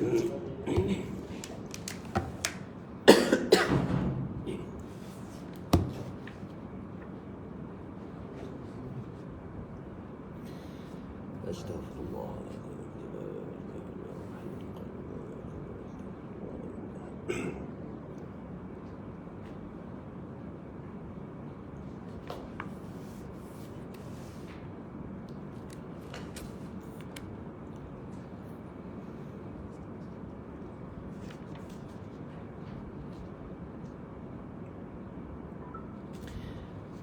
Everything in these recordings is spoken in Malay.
Astaghfirullah.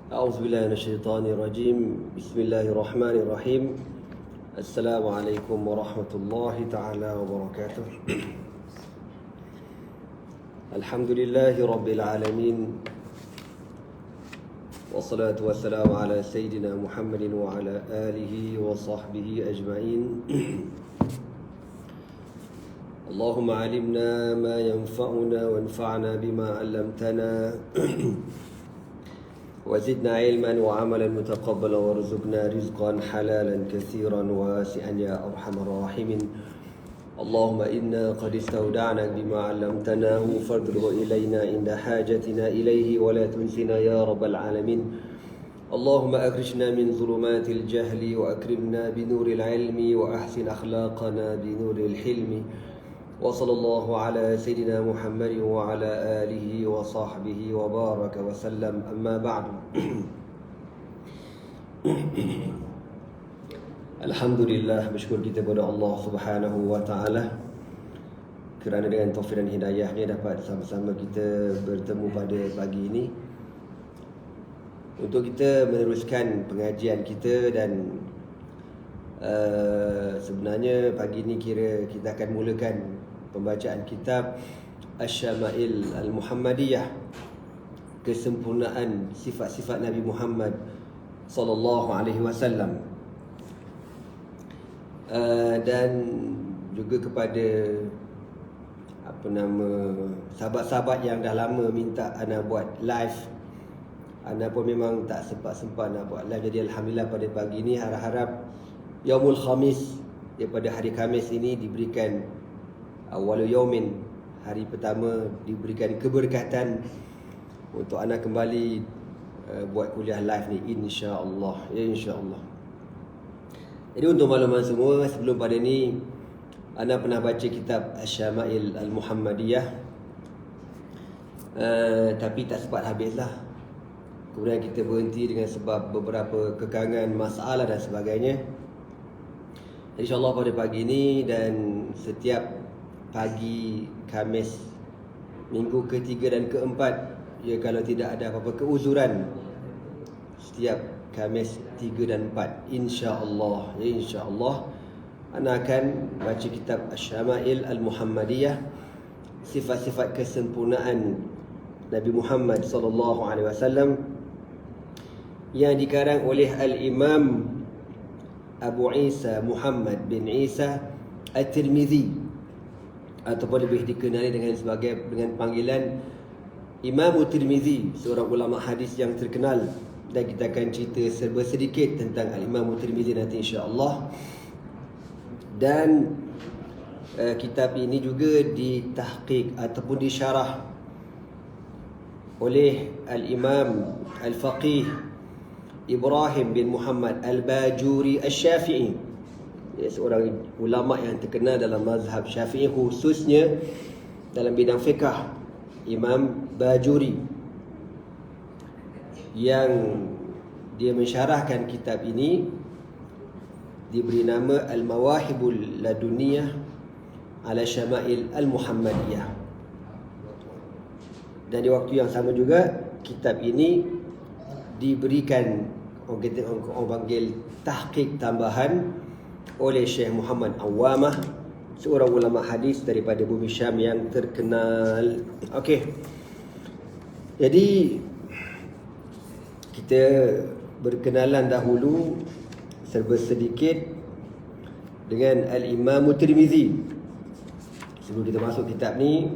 أعوذ بالله من الشيطان الرجيم. بسم الله الرحمن الرحيم. السلام عليكم ورحمة الله تعالى وبركاته. الحمد لله رب العالمين، والصلاة والسلام على سيدنا محمد وعلى آله وصحبه أجمعين. اللهم علمنا ما ينفعنا وانفعنا بما علمتنا وزدنا علما وعملا متقبلا وارزقنا رزقا حلالا كثيرا واسعا يا أرحم الراحمين. اللهم إنا قد استودعناك بما علمتناه فارده إلينا عند حاجتنا إليه ولا تنسنا يا رب العالمين. اللهم أخرجنا من ظلمات الجهل وأكرمنا بنور العلم وأحسن أخلاقنا بنور الحلم. وصلى الله على سيدنا محمد وعلى آله وصحبه وبارك وسلم. أما بعد. Alhamdulillah, bersyukur kita kepada Allah Subhanahu wa taala kerana dengan taufik dan hidayahnya dapat sama-sama kita bertemu pada pagi ini untuk kita meneruskan pengajian kita. Dan sebenarnya pagi ini kira kita akan mulakan pembacaan kitab Asy-Syama'il Al-Muhammadiyah, kesempurnaan sifat-sifat Nabi Muhammad sallallahu alaihi wasallam. Dan juga kepada sahabat-sahabat yang dah lama minta ana buat live, ana pun memang tak sempat nak buat live. Jadi alhamdulillah pada pagi ini harap-harap Yaumul Khamis, daripada hari Khamis ini diberikan awalul yaumin, hari pertama diberikan keberkatan untuk ana kembali buat kuliah live ni, insya-Allah. Ya, insya-Allah. Jadi untuk makluman semua, sebelum pada ni ana pernah baca kitab Asy-Syama'il Al-Muhammadiyah, tapi tak sempat habislah. Kemudian kita berhenti dengan sebab beberapa kekangan masalah dan sebagainya. InsyaAllah pada pagi ini dan setiap pagi Khamis minggu ketiga dan keempat, ya, kalau tidak ada apa-apa keuzuran, setiap Khamis 3 dan 4, insya-Allah, ya, insya-Allah ana akan baca kitab Asy-Syama'il Al-Muhammadiyah, sifat-sifat kesempurnaan Nabi Muhammad sallallahu alaihi wasallam, yang dikarang oleh Al-Imam Abu Isa Muhammad bin Isa At-Tirmizi, ataupun lebih dikenali dengan panggilan Imam Tirmizi, seorang ulama hadis yang terkenal. Dan kita akan cerita serba sedikit tentang Al-Imam Tirmizi nanti, insya-Allah. Dan kitab ini juga ditahqiq ataupun disyarah oleh Al-Imam Al-Faqih Ibrahim bin Muhammad Al-Bajuri Asy-Syafi'i, seorang ulama yang terkenal dalam mazhab Syafi'i, khususnya dalam bidang fiqh. Imam Bajuri yang dia mensyarahkan kitab ini diberi nama Al-Mawahibul Laduniyah ala Syama'il Al-Muhammadiyah. Dan di waktu yang sama juga kitab ini diberikan orang panggil tahqiq tambahan oleh Syekh Muhammad Awamah, seorang ulama hadis daripada bumi Syam yang terkenal. Okey. Jadi kita berkenalan dahulu serba sedikit dengan Al-Imam Tirmizi. Sebelum kita masuk kitab ni,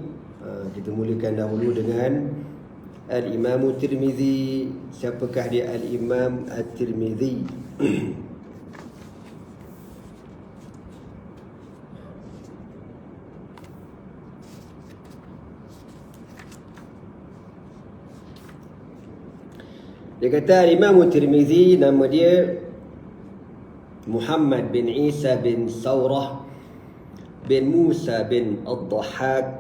kita mulakan dahulu dengan Al-Imam Tirmizi. Siapakah dia Al-Imam At-Tirmizi? Dia kata Imam Tirmizi nama dia Muhammad bin Isa bin Saurah bin Musa bin Ad-Dhahhak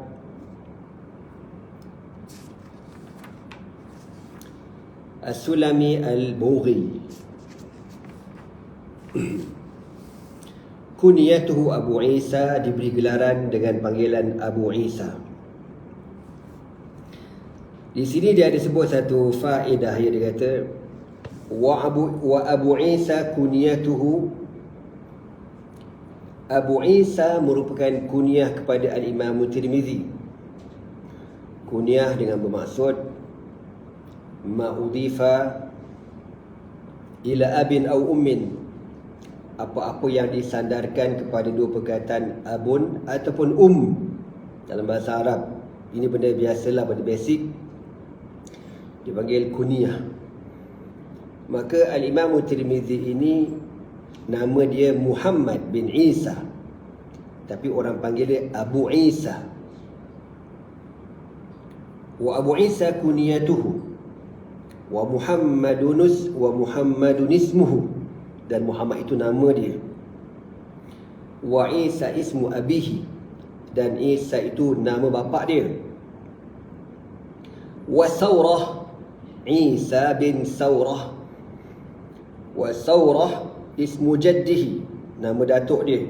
As-Sulami Al-Bughi. Kunyatuhu Abu Isa, diberi gelaran dengan panggilan Abu Isa. Di sini dia ada sebut satu faedah, dia kata wa Abu Isa kunyatuhu. Abu Isa merupakan kunyah kepada Al-Imam Tirmizi. Kunyah dengan bermaksud ma udifa ila abin au ummin, apa-apa yang disandarkan kepada dua perkataan abun ataupun dalam bahasa Arab. Ini benda biasalah, benda basic, dipanggil kunyah. Maka Al-Imam Tirmizi ini nama dia Muhammad bin Isa, tapi orang panggil dia Abu Isa. Wa Abu Isa kunyatuhu wa Muhammadun ismuhu, dan Muhammad itu nama dia. Wa Isa ismu abihi, dan Isa itu nama bapa dia. Wa Saurah Isa bin Saurah, wa Saurah ismu jaddihi, nama datuk dia.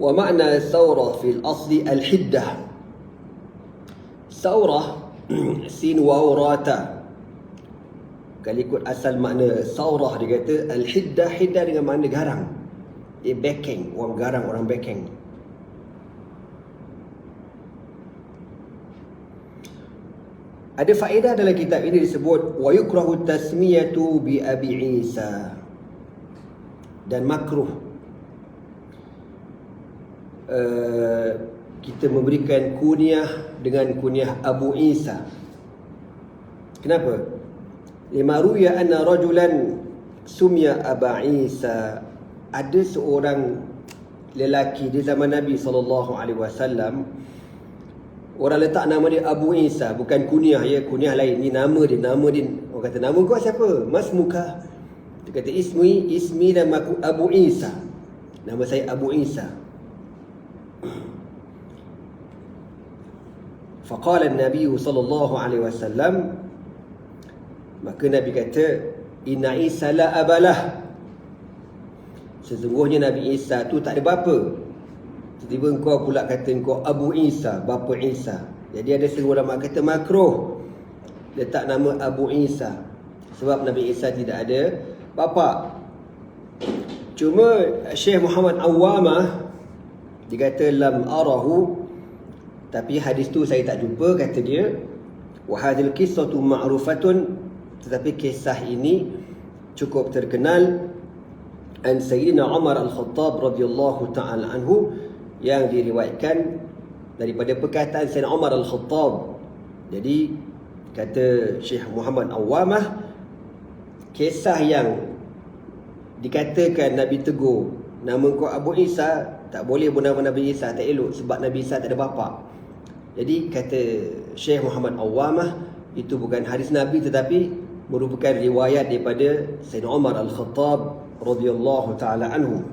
Wa makna Saurah fil asli al-hiddah. Saurah sin waw rata, kalau ikut asal makna Saurah dia kata al-hiddah, hiddah dengan makna garang. Dia backing, orang garang, orang backing. Ada faedah dalam kitab ini disebut wa yukrahu tasmiyatu bi Abi Isa, dan makruh kita memberikan kunyah dengan kunyah Abu Isa. Kenapa? Lima ruya anna rajulan sumya Aba Isa. Ada seorang lelaki di zaman Nabi SAW, orang letak nama dia Abu Isa, bukan kunyah ya, kunyah lain. Ni nama dia, orang kata nama kau siapa? Mas Muka. Dia kata ismi dan Abu Isa, nama saya Abu Isa. Faqala Nabi sallallahu alaihi wasallam, maka Nabi kata inna Isa la abalah, sesungguhnya Nabi Isa tu tak ada bapa. Tiba-tiba engkau pula kata engkau Abu Isa, bapa Isa. Jadi ada setengah ulama kata makruh letak nama Abu Isa, sebab Nabi Isa tidak ada bapa. Cuma Syekh Muhammad Awwamah dia kata lam arahu, tapi hadis tu saya tak jumpa, kata dia. Wa hadhil qissatu ma'rufatun, tetapi kisah ini cukup terkenal. An Sayyidina Umar Al-Khattab radhiyallahu ta'ala anhu, yang diriwayatkan daripada perkataan Sayyidina Umar Al-Khattab. Jadi kata Syekh Muhammad Awwamah, kisah yang dikatakan Nabi tegur nama kau Abu Isa, tak boleh pun nama Nabi Isa, tak elok, sebab Nabi Isa tak ada bapa. Jadi kata Syekh Muhammad Awwamah, itu bukan hadis Nabi tetapi merupakan riwayat daripada Sayyidina Umar Al-Khattab radhiyallahu ta'ala anhu.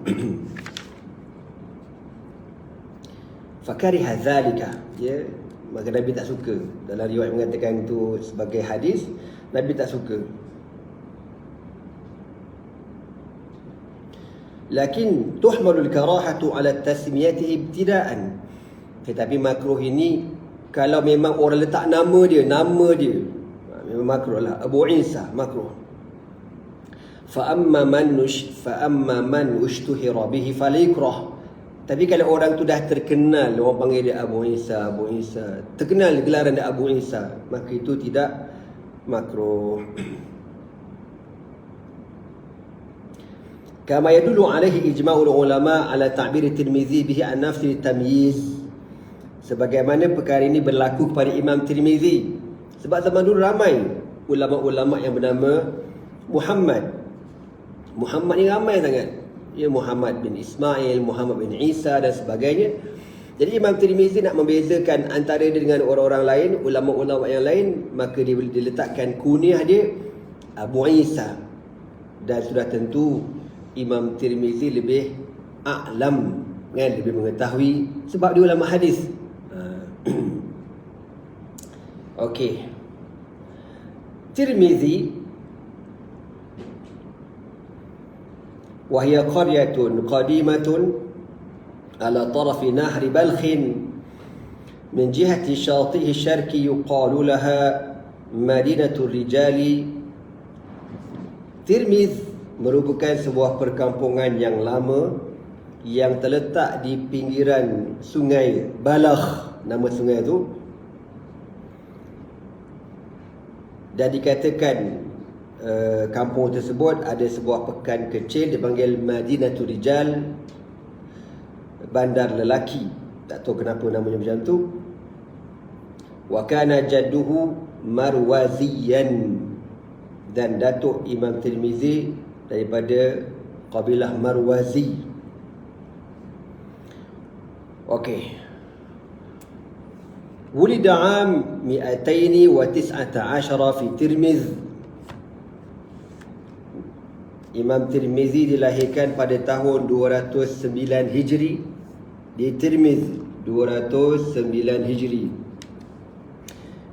Fakariha dzalika, ya, maka Nabi tak suka. Dalam riwayat mengatakan itu sebagai hadis, Nabi tak suka. Lakin tuhmalul karahatu ala tasmiyatihi ibtidaan, tetapi makruh ini kalau memang orang letak nama dia, memang makruh lah. Abu Isa makruh. Fa amma man ushtuhira bihi falikrah. Tapi kalau orang tu dah terkenal, orang panggil dia Abu Isa, terkenal gelaran dia Abu Isa, maka itu tidak makruh. Kama yadullu alaihi ijma'ul ulama ala ta'bir Tirmizi bihi an nafsi tamyiz, sebagaimana perkara ini berlaku kepada Imam Tirmizi. Sebab zaman dulu ramai ulama-ulama yang bernama Muhammad ni ramai sangat. Ya, Muhammad bin Ismail, Muhammad bin Isa dan sebagainya. Jadi Imam Tirmizi nak membezakan antara dia dengan orang-orang lain, ulama-ulama yang lain, maka dia letakkan kunyah dia Abu Isa. Dan sudah tentu Imam Tirmizi lebih a'lam, kan, lebih mengetahui sebab dia ulama hadis. Okey. Tirmizi وهي قرية قديمة على طرف نهر بلخ من جهة شاطئه الشرقي يقال لها مدينة الرجال. Tirmiz merupakan sebuah perkampungan yang lama yang terletak di pinggiran sungai Balakh, nama sungai itu, dan dikatakan kampung tersebut ada sebuah pekan kecil dipanggil Madinatul Rijal, bandar lelaki. Tak tahu kenapa namanya macam tu. Wa kana jadduhu Marwaziyan, dan datuk Imam Tirmizi daripada kabilah Marwazi. Okey. Wulida 'am 219 fi Tirmiz. Imam Tirmizi dilahirkan pada tahun 209 Hijri di Tirmiz, 209 Hijri.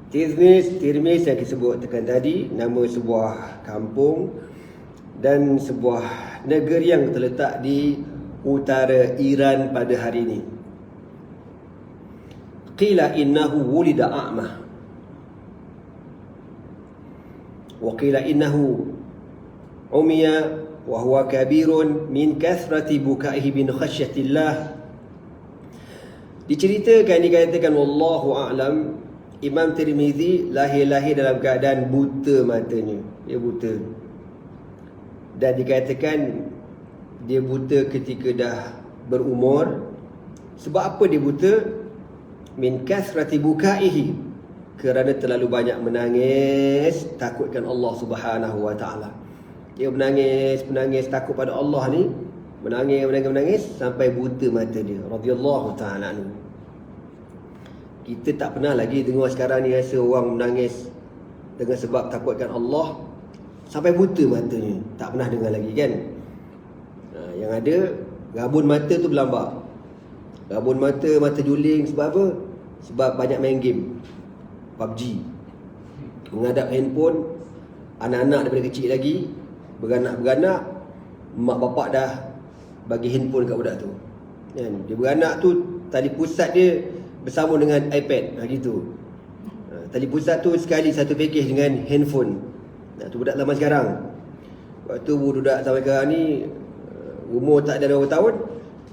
Tirmiz yang disebutkan tadi nama sebuah kampung dan sebuah negeri yang terletak di utara Iran pada hari ini. Qila innahu wulida a'ma wa qila innahu umiya wa huwa kabirun min kathrati bukaihi bin khasyatillah. Dikatakan wallahu a'lam, Imam Tirmizi lahir dalam keadaan buta matanya. Dia buta. Dan dikatakan dia buta ketika dah berumur. Sebab apa dia buta? Min kathrati bukaihi, kerana terlalu banyak menangis takutkan Allah Subhanahu wa taala. Dia menangis takut pada Allah ni, menangis sampai buta mata dia, radhiyallahu taala anhu. Kita tak pernah lagi dengar sekarang ni rasa orang menangis dengan sebab takutkan Allah sampai buta matanya. Tak pernah dengar lagi, kan? Yang ada rabun mata tu berlambak. Rabun mata juling. Sebab apa? Sebab banyak main game PUBG, menghadap handphone. Anak-anak daripada kecil lagi beranak-beranak, mak bapak dah bagi handphone kat budak tu, kan? Dia beranak tu, tali pusat dia bersama dengan iPad, gitu. Tali pusat tu sekali satu package dengan handphone. Tu budak zaman sekarang. Waktu budak zaman sekarang ni umur tak ada berapa tahun,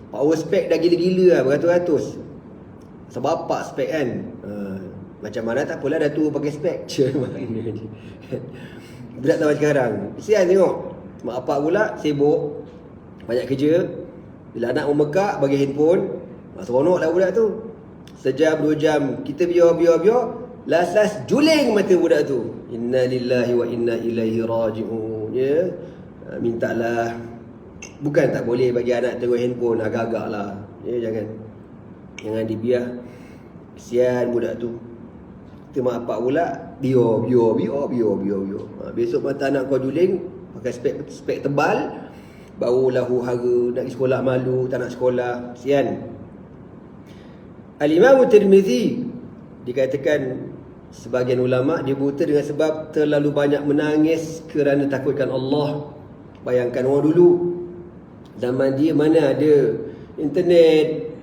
power spec dah gila-gila lah, beratus-ratus. Sebab bapak spec, kan? Macam mana tak apalah, dah tua pakai spec. Budak zaman sekarang, kesian tengok. Mak bapak pula sibuk, banyak kerja. Bila anak memekak, bagi handphone. Seronok lah budak tu. Sejam, 2 jam, kita biar. Last juling mata budak tu. Inna lillahi wa inna ilaihi raji'un. Ya, mintalah. Bukan tak boleh bagi anak tengok handphone, agak-agak lah. Ya, jangan dibiar. Kesian budak tu. Kita mak bapak pula biar. Besok mata anak kau juling, pakai spek tebal, barulah huru-hara, nak pergi sekolah malu, tak nak sekolah. Kesian. Al-Imam Tirmizi dikatakan sebagian ulama dia buta dengan sebab terlalu banyak menangis kerana takutkan Allah. Bayangkan orang dulu, zaman dia mana ada internet,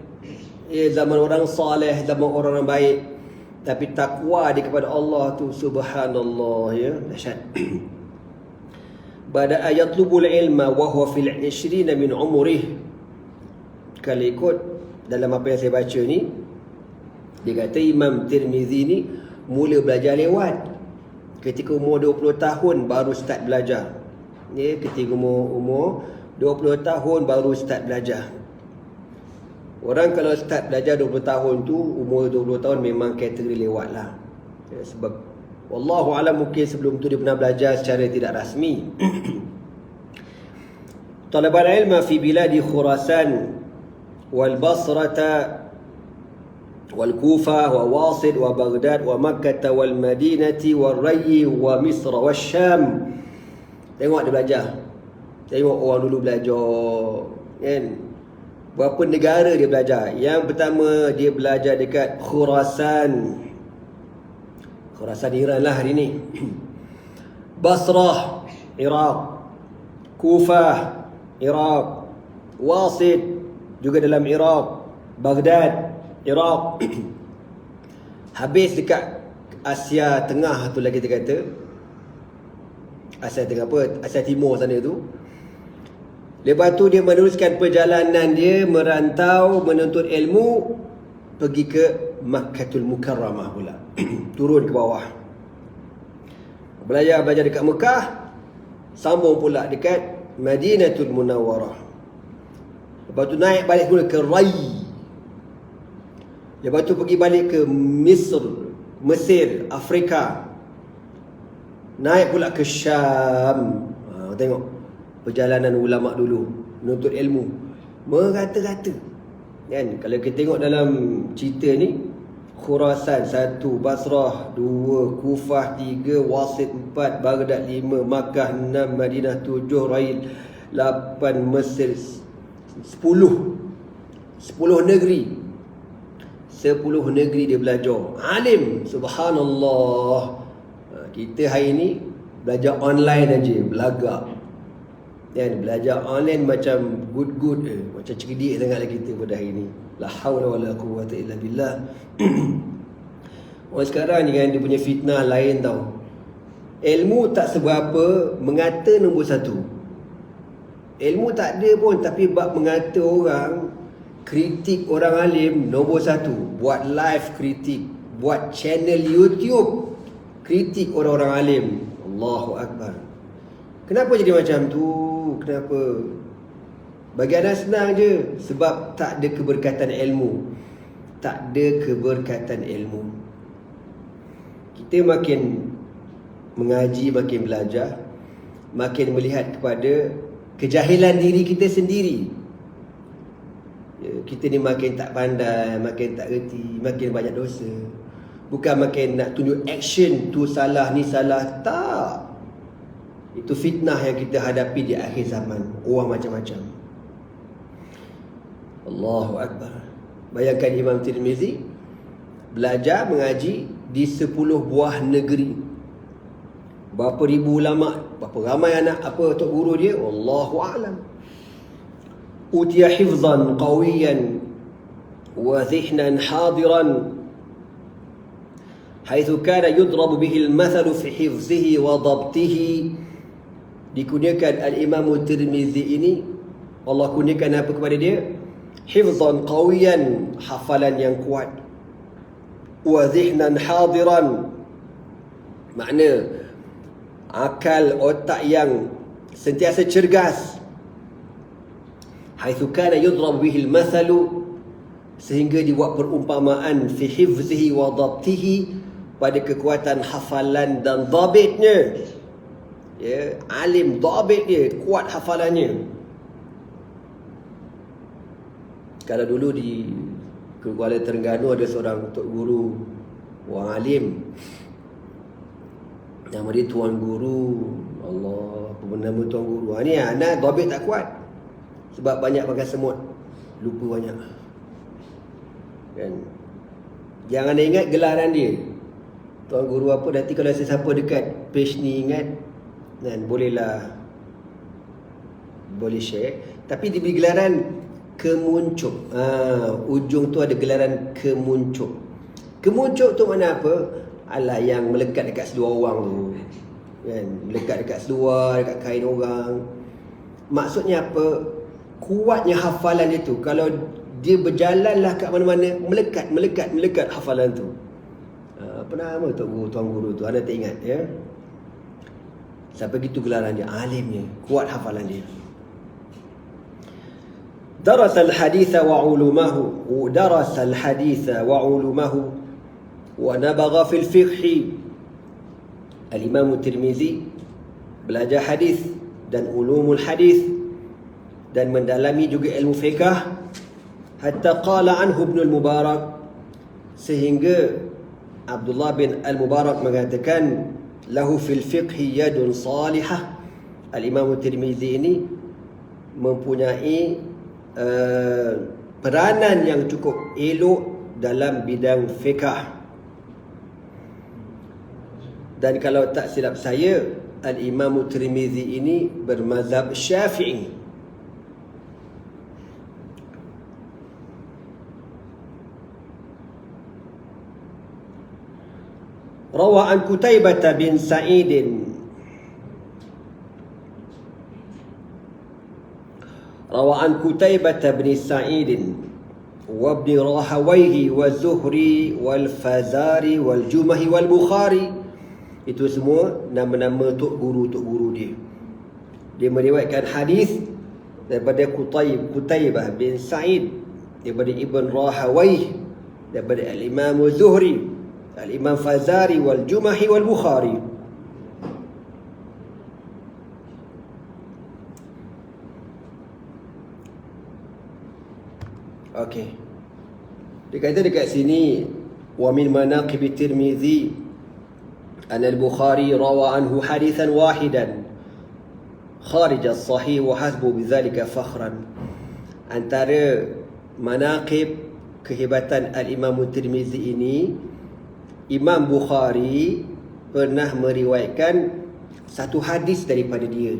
zaman orang soleh, zaman orang baik, tapi takwa dia kepada Allah tu, subhanallah, ya, dahsyat. Bada ayatlubul ilma wa huwa fil 20 min umrih. Kalau ikut dalam apa yang saya baca ni, dia kata Imam Tirmizi ni mula belajar lewat ketika umur 20 tahun baru start belajar. Ya, ketika umur 20 tahun baru start belajar. Orang kalau start belajar 20 tahun tu, umur 20 tahun memang kategori lewat lah. Ya, sebab wallahu alam mungkin sebelum tu dia pernah belajar secara tidak rasmi. Talabal ilma fi biladi Khurasan wal Basrata wal Kufah wa Wasid wa Baghdad wa Makkah wal Madinati wal Rayy wa Misr wa Syam. Tengok dia belajar. Tengok orang dulu belajar, kan? Berapa negara dia belajar. Yang pertama dia belajar dekat Khurasan. Khurasan Iran lah hari ni. Basrah, Iraq. Kufah, Iraq. Wasid juga dalam Iraq. Baghdad, Iraq. Habis dekat Asia Tengah tu lah kita kata. Asia Tengah apa? Asia Timur sana tu. Lepas tu dia meneruskan perjalanan dia merantau menuntut ilmu, pergi ke Makkatul Mukarramah pula. Turun ke bawah. Belajar dekat Mekah, sambung pula dekat Madinatul Munawwarah. Lepas tu naik balik pula ke Rayy. Lepas tu pergi balik ke Mesir, Afrika. Naik pula ke Syam. Tengok perjalanan ulama dulu menuntut ilmu, merata-rata, kan? Kalau kita tengok dalam cerita ni, Khurasan 1, Basrah 2, Kufah 3, Wasid 4, Baghdad 5, Makkah 6, Madinah 7, Rayy 8, Mesir 10 negeri. 10 negeri dia belajar. Alim, subhanallah. Kita hari ni belajar online aja, belagak. Dan belajar online macam good macam cerdik sangatlah kita pada hari ni. La haula wala quwwata illa billah. Orang sekarang ni kan dia punya fitnah lain tau. Ilmu tak seberapa, mengata nombor 1. Ilmu tak ada pun, tapi bab mengata orang, kritik orang alim nombor 1. Buat live kritik, buat channel YouTube kritik orang-orang alim. Allahu Akbar. Kenapa jadi macam tu? Kenapa? Bagi anda senang je. Sebab tak ada keberkatan ilmu. Tak ada keberkatan ilmu. Kita makin mengaji, makin belajar, makin melihat kepada kejahilan diri kita sendiri. Kita ni makin tak pandai, makin tak reti, makin banyak dosa. Bukan makin nak tunjuk action tu salah, ni salah. Tak. Itu fitnah yang kita hadapi di akhir zaman. Orang macam-macam. Allahu Akbar. Bayangkan Imam Tirmizi belajar mengaji di 10 buah negeri. Berapa ribu ulama, berapa ramai anak, apa tok guru dia, wallahu a'lam. Utiya hifzan qawiyan wa dhihnan hadiran haitsu kana yudrabu bihi al-mathalu fi hifzihi wa dhabtihi. Dikurniakan Al-Imam Tirmizi ini, Allah kurniakan apa kepada dia? Hifzan qawiyan, hafalan yang kuat. Wa dhihnan hadiran, makna akal otak yang sentiasa cergas. Haitsu kana yudrab bihi al-mathalu, sehingga dibuat perumpamaan fi hifzihi wa dhabtihi, pada kekuatan hafalan dan dhabitnya. Ya, alim, dhabit dia, kuat hafalannya. Kalau dulu di Kuala Terengganu ada seorang tok guru, orang alim, nama dia Tuan Guru. Allah, apa nama Tuan Guru? Ni anak dhabit tak kuat. Sebab banyak makan semut, lupa banyak. Kan? Jangan ingat gelaran dia. Tuan Guru apa, nanti kalau sesiapa dekat page ni ingat, dan bolehlah, boleh share. Tapi diberi gelaran kemuncuk. Ujung tu ada gelaran kemuncuk. Kemuncuk tu mana apa? Alah, yang melekat dekat seluar orang tu, kan? Melekat dekat seluar, dekat kain orang. Maksudnya apa? Kuatnya hafalan dia tu. Kalau dia berjalanlah kat mana-mana, melekat hafalan tu. Apa nama Tuan Guru tu? Anda tak ingat, ya? Sampai gitu gelaran dia, alimnya, kuat hafalan dia. درس الحديث وعلومه ونبغ في الفقه. Al-Imam Tirmizi belajar hadis dan ulumul hadis, dan mendalami juga ilmu fiqh. Hatta qala anhu Ibn al-Mubarak, sehingga Abdullah bin Al-Mubarak mengatakan lahu fil fiqhi yadun salihah. Al-Imam Tirmizi ini mempunyai peranan yang cukup elok dalam bidang fiqh. Dan kalau tak silap saya, Al-Imam Tirmizi ini bermazhab Syafi'i. Rawa an Qutaibah bin Sa'id روى عن قتيبة بن سعيد وابن راهويه والزهري والفزاري والجمح والبخاري. Itu semua nama-nama tok guru dia. Dia meriwayatkan hadis daripada Qutaibah bin Sa'id, daripada Ibn Rahawaih, daripada Al-Imam Zuhri, Al-Imam Fazari wal Jumahi wal Bukhari. Okey. Dia kata dekat sini wa min manaqib Tirmizi an al-Bukhari rawa anhu hadithan wahidan kharij as-sahih wa hasbu bidzalika fakhran. Antara manaqib kehebatan al-Imam Tirmizi ini, Imam Bukhari pernah meriwayatkan satu hadis daripada dia.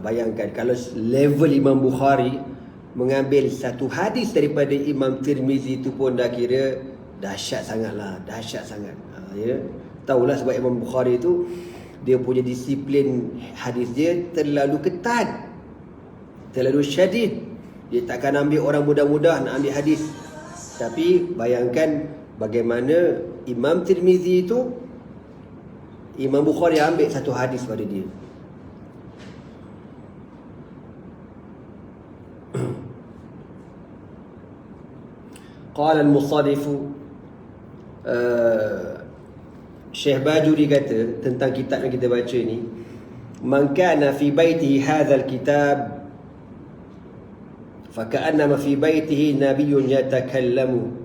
Bayangkan kalau level Imam Bukhari mengambil satu hadis daripada Imam Tirmizi itu pun dah kira dahsyat sangatlah, dahsyat sangat. Ya. Tahulah sebab Imam Bukhari itu dia punya disiplin hadis dia terlalu ketat, terlalu syadid. Dia takkan ambil orang mudah-mudah nak ambil hadis. Tapi bayangkan bagaimana Imam Tirmizi itu, Imam Bukhari ambil satu hadis pada dia. Qala al-musannif Syekh Bajuri kata tentang kitab yang kita baca ni, man kana fi baitihi hadzal kitab fa ka'annama fi baitihi nabiyyun yatakallamu.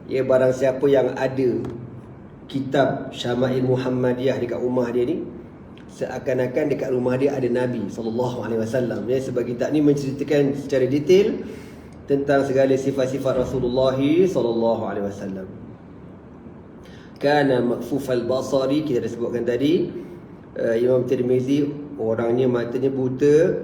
Ya, barang siapa yang ada kitab Syama'il Muhammadiyah dekat rumah dia ni, seakan-akan dekat rumah dia ada Nabi SAW. Ya, sebab kitab ni menceritakan secara detail tentang segala sifat-sifat Rasulullah SAW. Kana makfufal basari, kita dah sebutkan tadi. Imam Tirmizi orangnya matanya buta,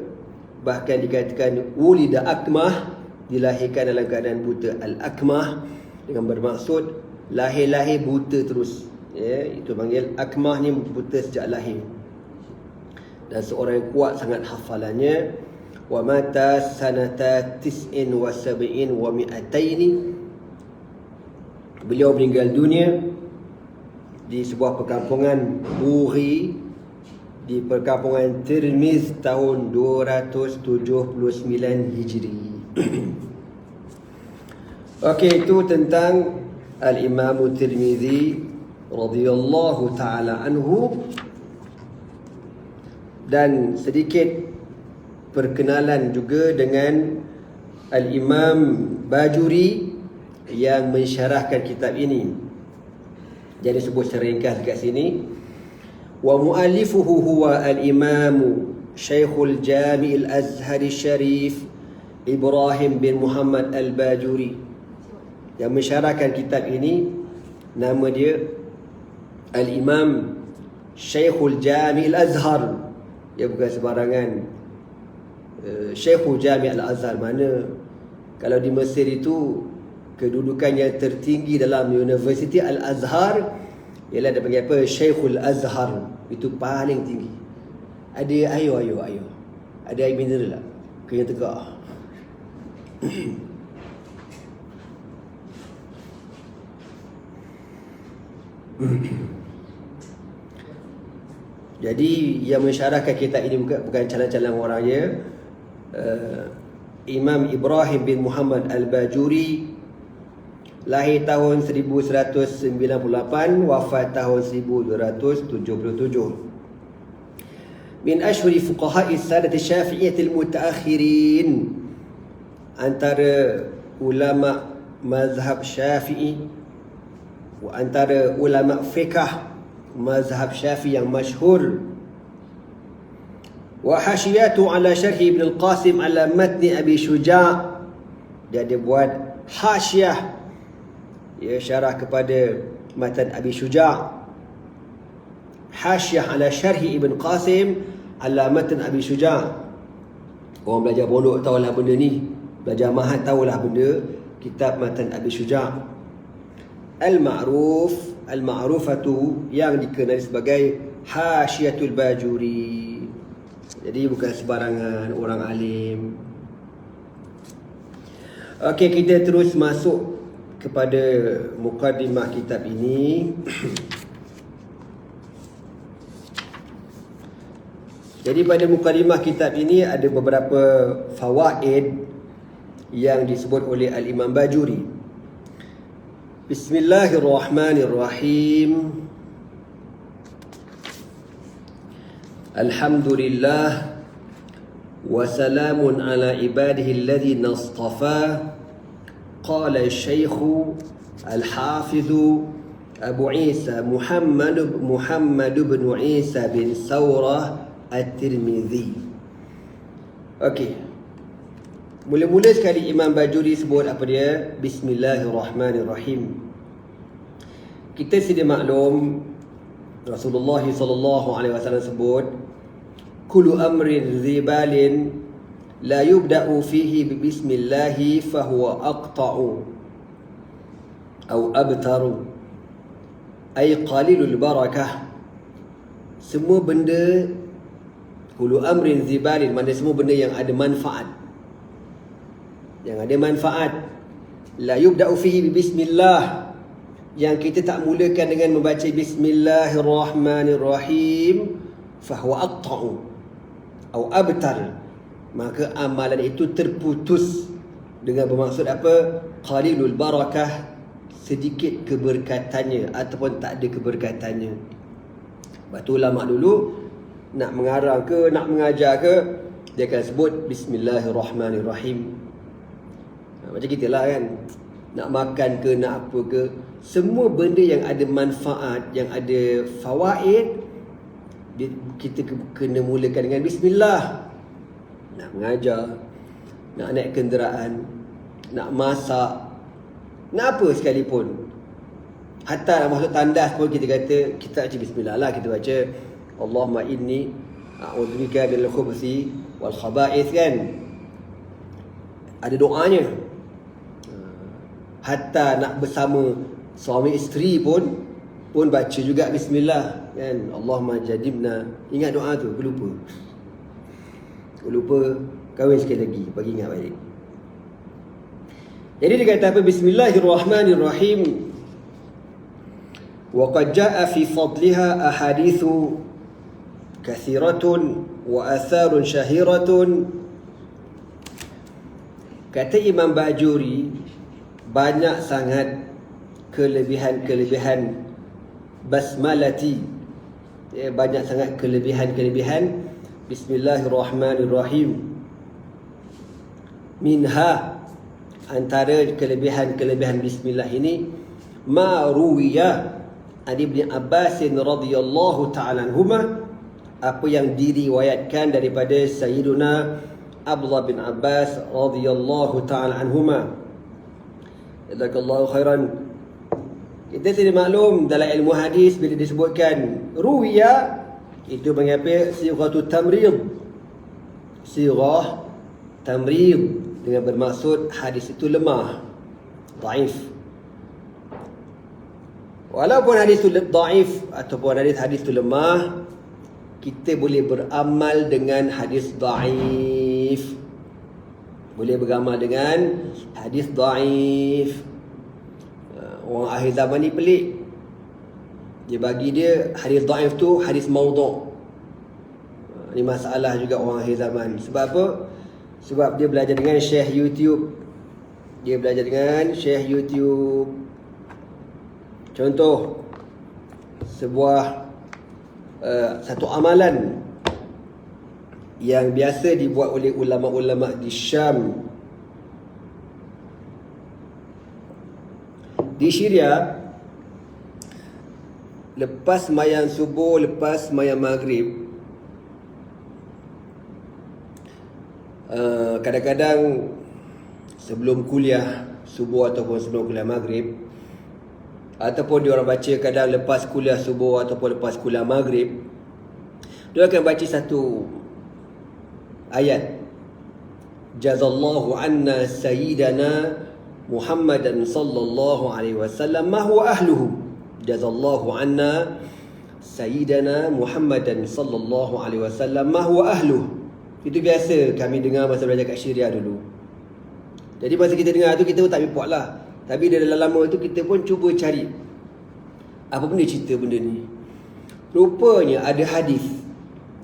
bahkan dikatakan ulida akmah, dilahirkan dalam keadaan buta. Al-akmah dengan bermaksud lahir-lahir buta terus. Ya, itu panggil akmah ni, buta sejak lahir. Dan seorang yang kuat sangat hafalannya. Wa mata sanata 79 wa 200. Beliau meninggal dunia di sebuah perkampungan Buri, di perkampungan Tirmiz tahun 279 Hijri. Okey, itu tentang Al-Imam Tirmizi radhiyallahu taala anhu. Dan sedikit perkenalan juga dengan Al-Imam Bajuri yang mensyarahkan kitab ini. Jadi sebut secara ringkas dekat sini, wa muallifuhu huwa al-Imam Syekhul Jami' al-Azhar Syarif Ibrahim bin Muhammad al-Bajuri. Yang mensyarahkan kitab ini nama dia Al-Imam Syekhul Jami' al-Azhar. Ya, bukan sembarangan Syekhul Jami' al-Azhar. Mana kalau di Mesir itu kedudukan yang tertinggi dalam Universiti Al-Azhar ialah dia panggil apa? Syekhul Azhar. Itu paling tinggi. Ada ayo. Ada air mineral tak? Kena tegak. Jadi yang mensyarahkan kitab ini bukan calon-calon orangnya. Imam Ibrahim bin Muhammad al-Bajuri, lahir tahun 1198, wafat tahun 1277. Min ashhuri fuqaha'i sadat syafi'iyyah al-mutaakhirin. Antara ulama mazhab Syafi'i, wa antara ulama fiqh mazhab Syafi'i yang masyhur. Wa hashiyatu ala syarhi Ibn al-Qasim ala matni Abi Syuja'. Dia ada buat hasyiah, ya, syarah kepada matan Abi Syuja'. Hasyiah ala syarhi Ibn Qasim ala matan Abi Syuja'. Orang belajar pondok tahulah benda ni, belajar mahat tahulah benda kitab matan Abi Syuja'. Al-ma'rufatu yang dikenali sebagai Hasyiatul Bajuri. Jadi bukan sebarangan orang alim. Okey, kita terus masuk kepada mukadimah kitab ini. Jadi pada mukadimah kitab ini ada beberapa fawaid yang disebut oleh Al-Imam Bajuri. Bismillahirrahmanirrahim. Alhamdulillah wa salamun ala ibadihi alladhina istafa. Qala al-Shaykh al-Hafiz Abu Isa Muhammad bin Isa bin Saurah At-Tirmidzi. Okey. Mula-mula sekali Imam Bajuri sebut apa dia? Bismillahirrahmanirrahim. Kita sedia maklum Rasulullah sallallahu alaihi wasallam sebut, kullu amrin zibalin la yubda'u fihi bi bismillah fa huwa aqta'u aw abtaru ay qalilul barakah. Semua benda, kullu amrin zibalin, mana semua benda yang ada manfaat, yang ada manfaat, la yubda'u fihi bi bismillah, yang kita tak mulakan dengan membaca Bismillahirrahmanirrahim, fahuwa aqta'u atau abtar, maka amalan itu terputus. Dengan bermaksud apa? Qalilul barakah, sedikit keberkatannya ataupun tak ada keberkatannya. Sebab tu ulama dulu nak mengarang ke, nak mengajar ke, dia akan sebut Bismillahirrahmanirrahim. Macam kita lah kan, nak makan ke, nak apa ke, semua benda yang ada manfaat, yang ada fawaid, kita kena mulakan dengan bismillah. Nak mengajar, nak naik kenderaan, nak masak, nak apa sekalipun, hatta nak masuk tandas pun kita kata, kita baca bismillah lah. Kita baca Allahumma inni a'udzubika minal khubuthi wal khaba'ith, kan, ada doanya. Hatta nak bersama suami isteri pun baca juga bismillah, kan. Allahumma jadibna. Ingat doa tu, aku lupa kahwin sekali lagi, bagi ingat balik. Jadi dia kata apa? Bismillahirrahmanirrahim. Wa qad jaa fi fadliha ahadithu kathiratun wa atharun syahiratun. Kata Imam Bajuri, banyak sangat kelebihan-kelebihan basmalati, banyak sangat kelebihan-kelebihan Bismillahirrahmanirrahim. Minha, antara kelebihan-kelebihan bismillah ini, ma ruwiya an Ibn Abbas radhiyallahu ta'ala anhuma, apa yang diriwayatkan daripada Sayyiduna Abdullah bin Abbas radhiyallahu ta'ala anhuma. Jazakallahu khairan. Kita tidak maklum dalam ilmu hadis bila disebutkan ruwiya, itu mengapa sighatu tamrid, sighah tamrid, dengan bermaksud hadis itu lemah, dhaif. Walaupun hadis itu dhaif ataupun hadis itu lemah, kita boleh beramal dengan hadis dhaif, boleh beramal dengan hadis dhaif. Orang akhir zaman ni pelik, dia bagi dia hadis dhaif tu hadis maudhu'. Ini masalah juga orang akhir zaman. Sebab apa? Sebab dia belajar dengan syekh YouTube. Contoh, sebuah satu amalan yang biasa dibuat oleh ulama-ulama di Syam. Di Syria, lepas sembahyang subuh, lepas sembahyang maghrib, kadang-kadang sebelum kuliah subuh ataupun sebelum kuliah maghrib, ataupun dia orang baca kadang lepas kuliah subuh ataupun lepas kuliah maghrib, dia akan baca satu ayat, jazallahu anna sayyidana Muhammadan sallallahu alaihi wasallam ma huwa ahluhu, jazallahu anna sayyidana Muhammadan sallallahu alaihi wasallam ma huwa ahluhu. Itu biasa kami dengar masa belajar kat Syria dulu. Jadi masa kita dengar tu, kita pun tak report lah, tapi dalam lama tu kita pun cuba cari apa benda cerita benda ni. Rupanya ada hadis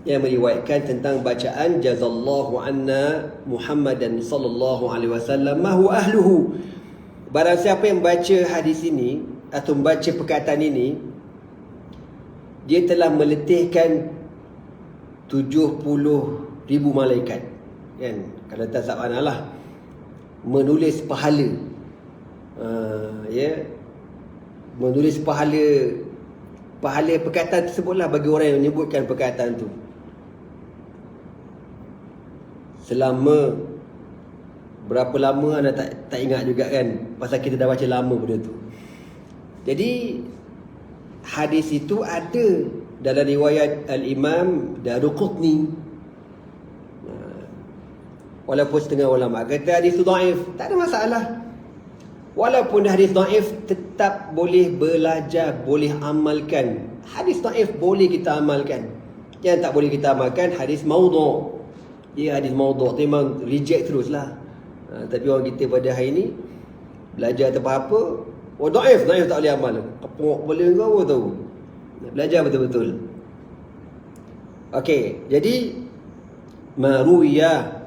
yang meriwayatkan tentang bacaan jazallahu anna Muhammadan sallallahu alaihi wasallam ma huwa ahluhu. Barang siapa yang baca hadis ini atau membaca perkataan ini, dia telah meletihkan 70,000 malaikat, kan? Kalau tak salah lah, menulis pahala, menulis pahala perkataan tersebutlah bagi orang yang menyebutkan perkataan tu. Selama berapa lama anda tak ingat juga kan, pasal kita dah baca lama benda tu. Jadi hadis itu ada dalam riwayat Al-Imam Daruqutni. Walaupun setengah ulama kata hadis tu dhaif, tak ada masalah. Walaupun hadis dhaif, tetap boleh belajar, boleh amalkan. Hadis dhaif boleh kita amalkan. Yang tak boleh kita amalkan hadis maudhu'. Dia hadis maudhu' tu memang reject terus lah. Tapi orang kita pada hari ni belajar tak apa-apa, oh dhaif tak boleh amal. Kapok boleh kau tahu. Belajar betul-betul. Okey, jadi maruya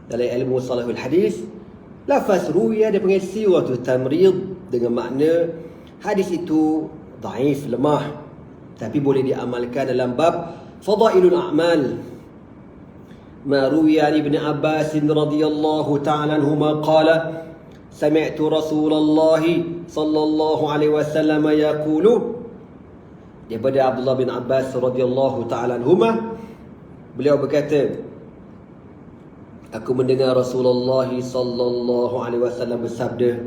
dalam ilmu salahul hadis, lafaz ruya dia panggil siwatu tamrid, dengan makna hadis itu dhaif, lemah, tapi boleh diamalkan dalam bab fadailul a'mal. Ma ruwiya an Ibn Abbas radhiyallahu ta'ala anhuma qala sami'tu Rasulullah sallallahu alaihi wasallam yaqulu, daripada Abdullah bin Abbas radhiyallahu ta'ala anhuma, beliau berkata, aku mendengar Rasulullah sallallahu alaihi wasallam bersabda,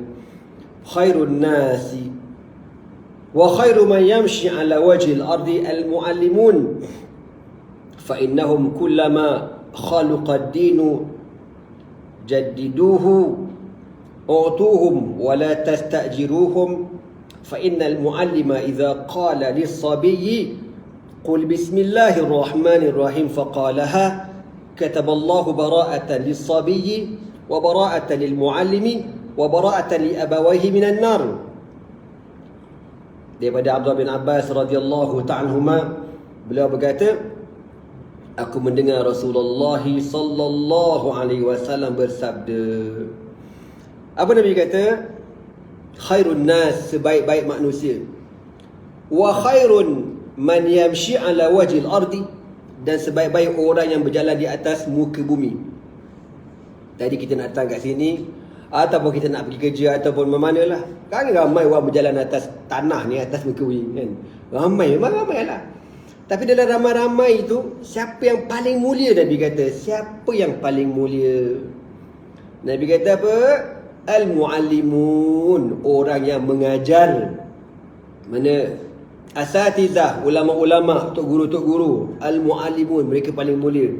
khairun nasi wa khairu man yamshi ala wajhi al-ardi al-muallimun fa innahum kullama khaluqa ad-dinu jaddiduhu utuhum wa la tastajiruhum fa innal muallima idza qala lis-sabiyyi qul bismillahir rahmanir rahim faqalaha kataballahu bara'atan lis-sabiyyi wa bara'atan lil-muallimi wa bara'atan li abawayhi minan nar. Daripada Abdullah bin Abbas radhiyallahu ta'ala anhuma, beliau berkata, aku mendengar Rasulullah sallallahu alaihi wasallam bersabda. Apa Nabi kata? Khairun nas, sebaik-baik manusia. Wa khairun man yamshi ala wajhil ardi, dan sebaik-baik orang yang berjalan di atas muka bumi. Tadi kita nak datang kat sini, ataupun kita nak pergi kerja, ataupun mana-manalah, kan ramai orang berjalan atas tanah ni, atas muka bumi, kan? Ramai, memang ramai lah. Tapi dalam ramai-ramai itu, siapa yang paling mulia? Nabi kata, siapa yang paling mulia? Nabi kata apa? Al-muallimun, orang yang mengajar. Mana? Asatizah, ulama-ulama, tok guru. Al-muallimun, mereka paling mulia.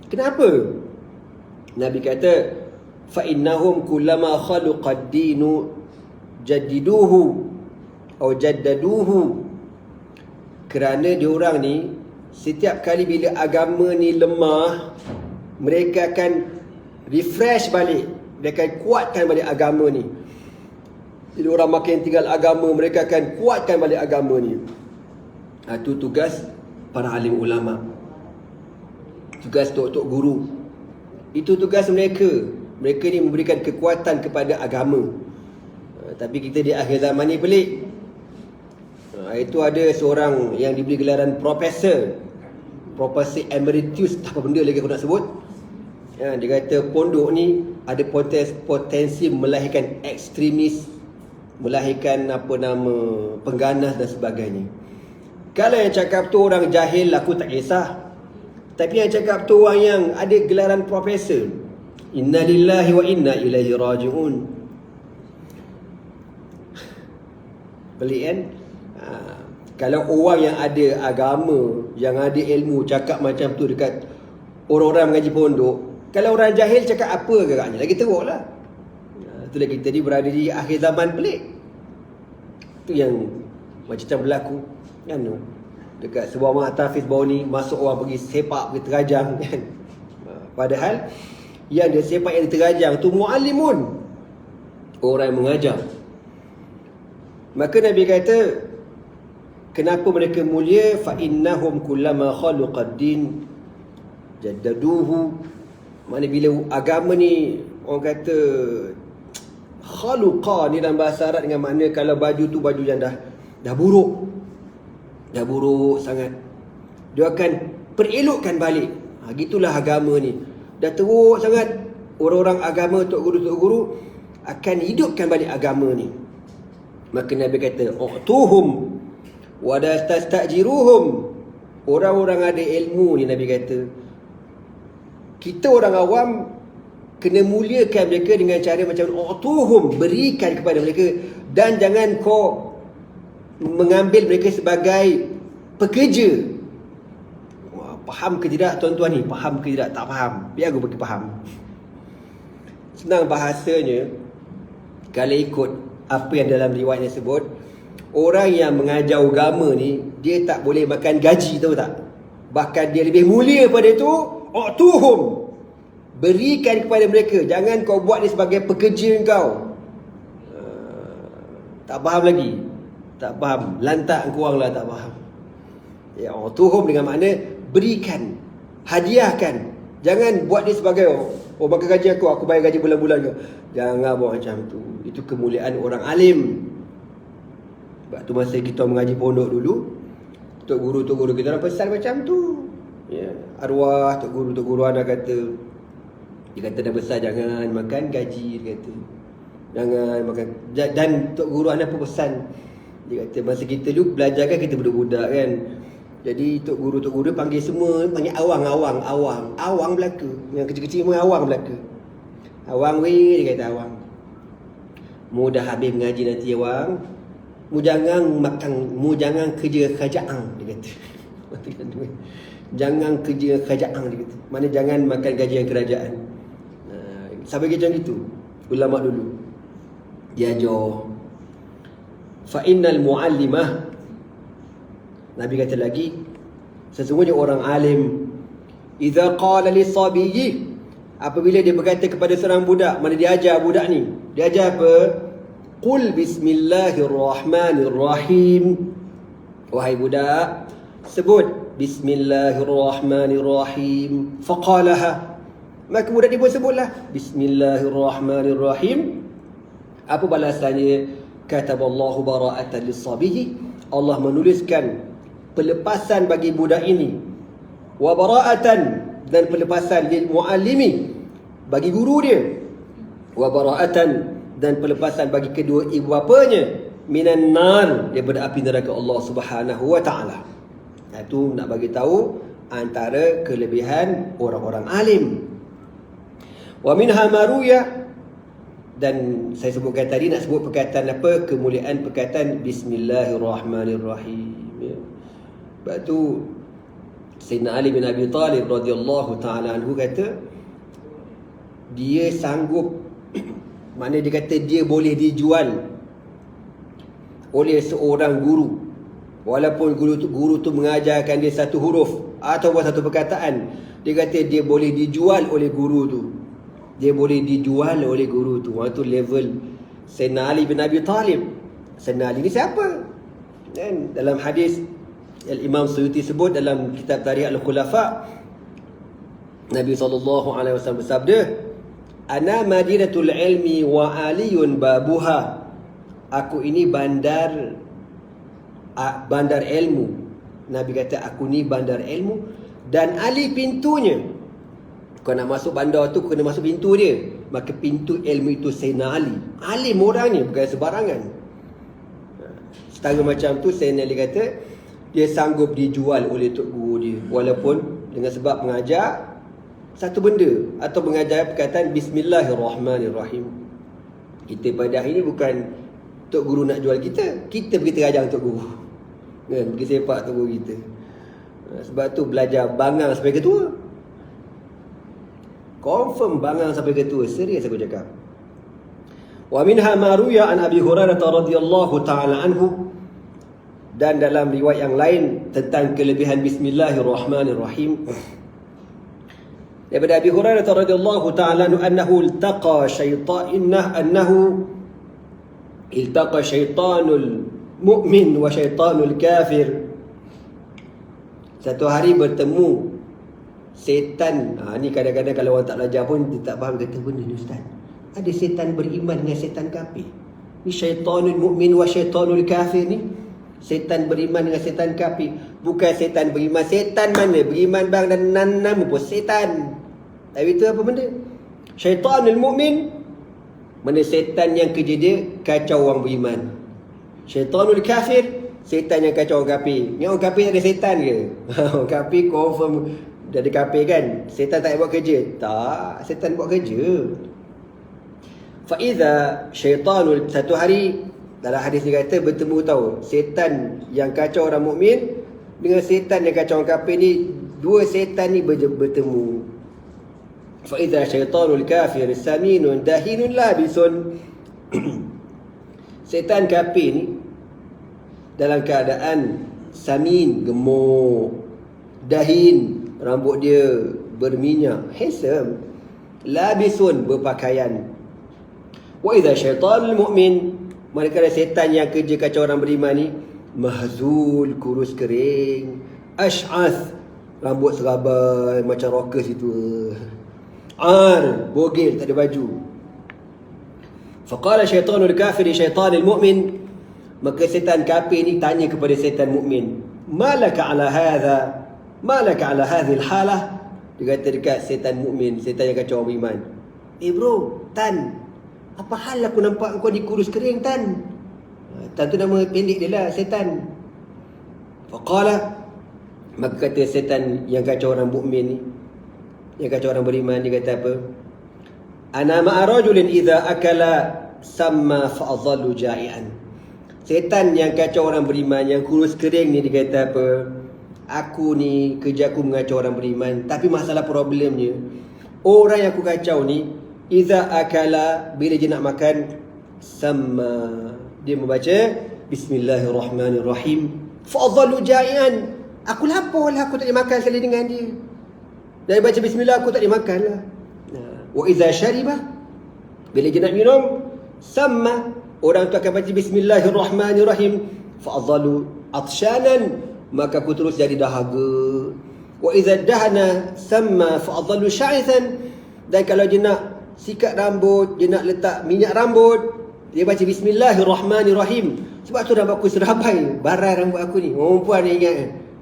Kenapa? Nabi kata, fa innahum kullama khaluqa ad-dinu jaddiduhu atau jaddaduhu. Kerana diorang ni, setiap kali bila agama ni lemah, mereka akan refresh balik, mereka akan kuatkan balik agama ni. Jadi orang makin tinggal agama, mereka akan kuatkan balik agama ni. Itu tugas para alim ulama, tugas tok-tok guru. Itu tugas mereka. Mereka ni memberikan kekuatan kepada agama. Tapi kita di akhir zaman ni pelik. Itu ada seorang yang diberi gelaran Profesor Emeritus, apa benda lagi aku nak sebut. Dia kata pondok ni ada potensi melahirkan ekstremis melahirkan apa nama pengganas dan sebagainya. Kalau yang cakap tu orang jahil, aku tak kisah. Tapi yang cakap tu orang yang ada gelaran profesor. Inna lillahi wa inna ilaihi raji'un. Pelik kan? Kalau orang yang ada agama, yang ada ilmu cakap macam tu dekat orang-orang mengaji pondok, kalau orang jahil cakap apa agaknya? Lagi teruk lah. Itulah kita ni berada di akhir zaman pelik. Itu yang macam berlaku kan, dekat sebuah mahtafiz bawah ni, masuk orang pergi sepak, pergi terajang kan. Padahal yang dia sepak, yang terajang tu muallimun, orang yang mengajar. Maka Nabi kata, kenapa mereka mulia? Fa innahum kullama khaluqad din jaddaduhu. Mana bila agama ni orang kata khaluqa ni dalam bahasa Arab dengan makna kalau baju tu baju yang dah buruk. Dah buruk sangat, dia akan perelokkan balik. Gitulah agama ni. Dah teruk sangat, orang-orang agama, tok guru akan hidupkan balik agama ni. Maka Nabi kata, u'tuhum wa la tastajiruhum. Orang-orang ada ilmu ni, Nabi kata, kita orang awam kena muliakan mereka dengan cara macam u'tuhum, berikan kepada mereka, dan jangan kau mengambil mereka sebagai pekerja. Wah, faham ke tidak tuan-tuan ni? Faham ke tidak? Tak faham. Biar aku bagi faham. Senang bahasanya, kalau ikut apa yang dalam riwayatnya sebut, orang yang mengajar agama ni, dia tak boleh makan gaji, tahu tak? Bahkan dia lebih mulia pada itu. U'tuhum, berikan kepada mereka. Jangan kau buat dia sebagai pekerja kau. Tak faham lagi? Tak faham. Lantak korang lah tak faham. Ya, u'tuhum dengan makna berikan, hadiahkan. Jangan buat dia sebagai makan gaji aku bayar gaji bulan-bulan kau. Jangan buat macam tu. Itu kemuliaan orang alim. Sebab tu masa kita mengaji pondok dulu, tok guru kita orang pesan macam tu. Ya, arwah tok guru ada kata, dia kata dah besar jangan makan gaji, dia kata. Jangan makan, dan tok guru ana pun pesan. Dia kata masa kita dulu belajar kan, kita budak-budak kan. Jadi tok guru panggil semua, panggil awang Melaka. Yang kecil-kecil pun awang Melaka. Awang weh, dia kata awang. Mu dah habis mengaji nanti awang, mu jangan kerja kerajaan, dia kata. Jangan kerja kerajaan, dia kata. Mana jangan makan gaji yang kerajaan. Sampai macam itu ulama dulu dia ajar. Fa innal muallimah, Nabi kata lagi, sesungguhnya orang alim, idza qala lis-sabiyyi, apabila dia berkata kepada seorang budak, mana dia ajar budak ni, dia ajar apa? Qul bismillahirrahmanirrahim. Wahai budak, sebut bismillahirrahmanirrahim. Faqalaha, maka budak dia pun sebutlah bismillahirrahmanirrahim. Apa balasannya? Kataballahu bara'atan lis-sabiyyi, Allah menuliskan pelepasan bagi budak ini. Wa bara'atan, dan pelepasan lil muallimi, bagi guru dia. Wa bara'atan, dan pelepasan bagi kedua ibu bapanya. Minan nar, daripada api neraka Allah Subhanahu wa taala. Itu nak bagi tahu antara kelebihan orang-orang alim. Wa minha maruya, dan saya sebutkan tadi, nak sebut perkataan apa? Kemuliaan perkataan bismillahirrahmanirrahim. Ya. Sebab tu Sayyidina Ali bin Abi Talib radhiyallahu ta'ala anhu kata, dia sanggup, maknanya dia kata dia boleh dijual oleh seorang guru, walaupun guru tu mengajarkan dia satu huruf atau satu perkataan. Dia kata dia boleh dijual oleh guru tu. Dia boleh dijual oleh guru tu. Itu level Sayyidina Ali bin Abi Talib. Sayyidina Ali ni siapa? Dan dalam hadis Al-Imam Suyuti sebut dalam kitab Tarikh Al-Khulafa, Nabi SAW bersabda, ana madinatul ilmi wa aliyun babuha. Aku ini bandar ilmu. Nabi kata aku ni bandar ilmu dan Ali pintunya. Kau nak masuk bandar tu, kena masuk pintu dia. Maka pintu ilmu itu Sayyidina Ali. Alim orangnya, bukan sebarangan. Setara macam tu Sayyidina Ali kata dia sanggup dijual oleh tok guru dia, walaupun dengan sebab mengajar satu benda atau mengajar perkataan Bismillahirrahmanirrahim. Kita pada hari ni bukan tok guru nak jual kita pergi terajar tok guru kan, pergi sepak tok guru kita. Sebab tu belajar bangang sampai ketua. Confirm bangang sampai ketua, serius aku cakap. Wa minha ma ruya an Abi Hurairah radhiyallahu taala anhu, dan dalam riwayat yang lain tentang kelebihan Bismillahirrahmanirrahim daripada Abi Hurairah radhiyallahu taala anhu iltaqa syaitanul mu'min wa syaitanul kafir. Satu hari bertemu setan. Ni kadang-kadang kalau orang tak belajar pun dia tak faham, kata benda ni ustaz. Ada setan beriman dengan setan kafir. Ni syaitanul mu'min wa syaitanul kafir ni. Setan beriman dengan setan kafir. Bukan setan beriman. Setan mana? Beriman bang dan nama pun setan. Tapi itu apa benda? Syaitanul mu'min, mana setan yang kerja dia kacau orang beriman. Syaitanul kafir, setan yang kacau orang kafir. Ni orang kafir ada setan ke? Orang kafir confirm dia ada kafir kan? Setan tak buat kerja? Tak, setan buat kerja. Faiza syaitanul, satu hari dalam hadis ni kata bertemu tahu setan yang kacau orang mukmin dengan setan yang kacau orang kafir ni, dua setan ni bertemu. Faiza syaitanul kafir saminun dahinun labisun. Setan kafir ni dalam keadaan samin, gemuk, dahin, rambut dia berminyak, handsome, labisun, berpakaian. Wa idza syaitanul mu'min, manakala setan yang kerja kacau orang beriman ni, mahzul, kurus kering, ash'ath, rambut serabai macam rockers itu, bogel, tak ada baju. Faqala syaitanul kafir syaitanul mu'min, maka setan kafir ni tanya kepada setan mukmin, malaka ala hadha, malaka ala hadhihi alhalah. Dia kata dekat setan mukmin, setan yang kacau orang beriman, bro, Tan, apa hal aku nampak kau ni kurus kering, Tan? Tan tu nama pendek dia lah, setan. Faqala, maka kata setan yang kacau orang mukmin ni, yang kacau orang beriman, dia kata apa? Ana ma'a rajulin idza akala samma fa'adhallu ja'ian. Setan yang kacau orang beriman, yang kurus kering ni, dia kata apa? Aku ni kerja aku mengacau orang beriman, tapi masalah problemnya orang yang aku kacau ni, idza akala, bila dia nak makan, sama, dia membaca Bismillahirrahmanirrahim, fa'adhallu ja'ian. Aku lapar lah, aku tak boleh makan sekali dengan dia. Dia baca Bismillah, aku tak boleh makan lah. Wa idza syariba, bila dia nak minum, sama, orang tu akan baca Bismillahirrahmanirrahim, fa'adhallu atshanan, maka aku terus jadi dahaga. Wa idza dahana sama fa'adhallu sya'ithan, dan kalau dia nak sikat rambut, dia nak letak minyak rambut, dia baca Bismillahirrahmanirrahim. Sebab tu rambut aku serabai, barai rambut aku ni. Orang perempuan ni ingat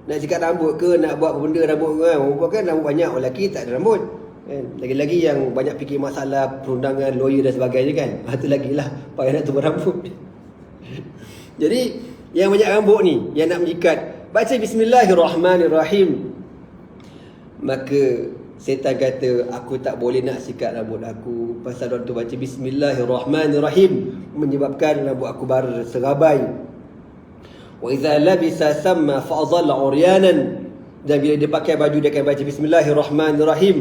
nak sikat rambut ke, nak buat apa benda rambut kan. Orang perempuan kan rambut banyak, orang lelaki tak ada rambut kan. Lagi-lagi yang banyak fikir masalah perundangan, lawyer dan sebagainya kan, itu lagi lah payah nak tumbuh rambut. Jadi yang banyak rambut ni, yang nak menyikat, baca Bismillahirrahmanirrahim. Maka setan kata, aku tak boleh nak sikat rambut aku, pasal orang tu baca Bismillahirrahmanirrahim, menyebabkan rambut aku berserabai. Wa idza labisa samma fa'adhalla uryanan, dan bila dia pakai baju, dia akan baca Bismillahirrahmanirrahim,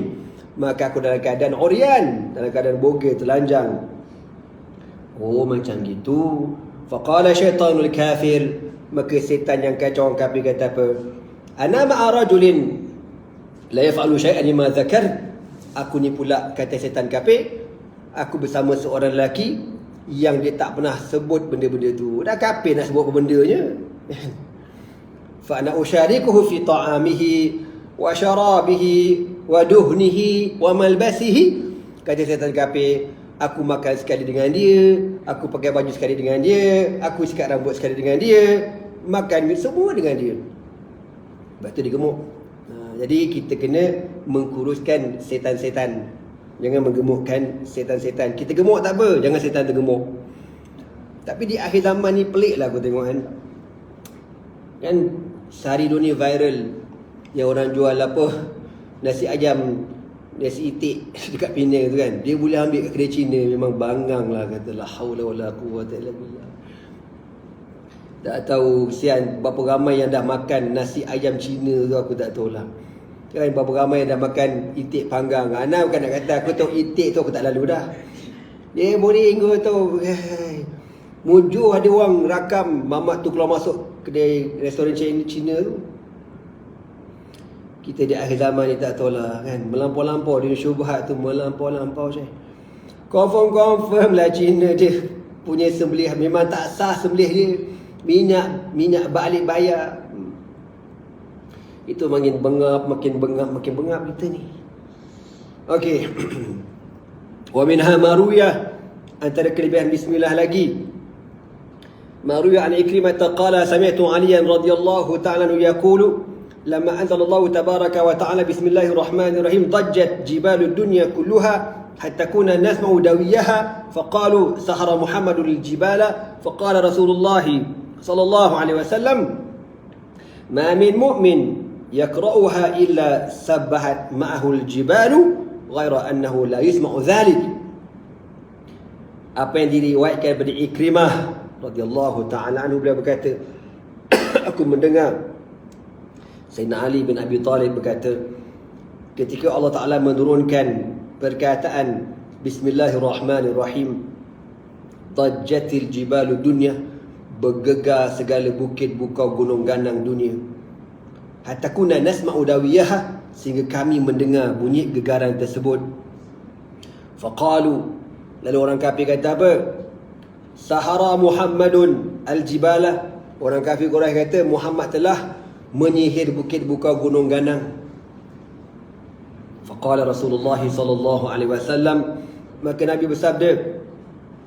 maka aku dalam keadaan uryan, dalam keadaan bogel, telanjang. Oh, macam gitu. Faqala syaitanul kafir, maka setan yang kacau orang kafir kata apa? Ana ma'a rajulin la yaf'alu syai'an lima dzakar. Aku ni pula, kata setan kafir, aku bersama seorang lelaki yang dia tak pernah sebut benda-benda tu. Dah kafir nak sebut apa bendanya. Fa ana usyarikuhu fi ta'amihi wa syarabihi wa duhnihi wa malbasihi. Kata setan kafir, aku makan sekali dengan dia, aku pakai baju sekali dengan dia, aku sikat rambut sekali dengan dia, makan semua dengan dia. Lepas tu dia gemuk. Jadi kita kena mengkuruskan setan-setan, jangan menggemukkan setan-setan. Kita gemuk tak apa, jangan setan tergemuk. Tapi di akhir zaman ni pelik lah aku tengok kan. Kan sehari dunia viral yang orang jual apa, nasi ayam, nasi itik dekat Penang tu kan. Dia boleh ambil kat kedai Cina, memang bangang lah, kata la haula wala quwwata illa billah. Tak tahu sian berapa ramai yang dah makan nasi ayam Cina tu, aku tak tahu lah. Kan berapa ramai yang dah makan itik panggang. Ana bukan nak kata aku tahu itik tu, aku tak lalu dah. Dia boleh hingga tu mujur ada orang rakam mamak tu keluar masuk kedai restoran Cina tu. Kita di akhir zaman ni tak tahulah kan, melampau-lampau dia syubhat tu, melampau-lampau je. Confirm lah Cina dia punya sembelih memang tak sah sembelih dia. Minyak balik bayar. Itu makin bengap kita ni. Okey. Wa minha maruyah, antara kelebihan bismillah lagi. Maruyah an Ikrimah qala sami'tu Aliyan radhiyallahu ta'ala yaqulu لما أنزل الله تبارك وتعالى بسم الله الرحمن الرحيم ضجت جبال الدنيا كلها حتى كنا نسمع دويها فقالوا سحر محمد الجبال فقال رسول الله صلى الله عليه وسلم ما من مؤمن يقرأها إلا سبحت معه الجبال غير أنه لا يسمع ذلك. Apa yang diriwayatkan daripada Ikrimah radhiyallahu ta'ala anhu, beliau berkata aku mendengar Sayyidina Ali bin Abi Talib berkata, ketika Allah Ta'ala menurunkan perkataan Bismillahirrahmanirrahim, Dajjatil jibalu dunya, bergegar segala bukit bukau gunung ganang dunia, hatta kunna nasma'u dawiyaha, sehingga kami mendengar bunyi gegaran tersebut. Faqalu, lalu orang kafir kata apa? Sahara Muhammadun al-jibala, orang kafir Quraisy kata Muhammad telah menyihir bukit bukau gunung ganang. Faqala Rasulullah sallallahu alaihi wasallam, maka Nabi bersabda,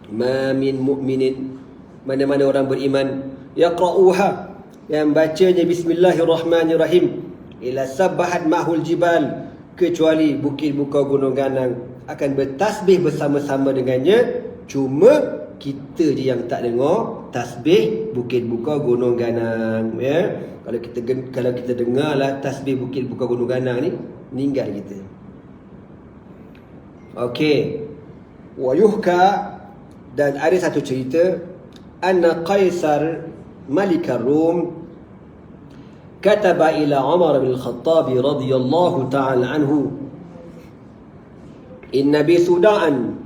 ma min mu'minin, mana-mana orang beriman, yaqra'uha, yang bacanya bismillahirrahmanirrahim, ila sabbahat ma'hul jibal, kecuali bukit bukau gunung ganang akan bertasbih bersama-sama dengannya. Cuma kita je yang tak dengar tasbih bukit bukau gunung ganang, ya. Kalau kita dengarlah tasbih bukit bukau gunung ganang ni, meninggal kita. Okey. Wa yuhka, dan ada satu cerita, anna Qaisar Malik Rum kataba ila Umar bin Al-Khattab radhiyallahu ta'ala anhu, inna bi suda'an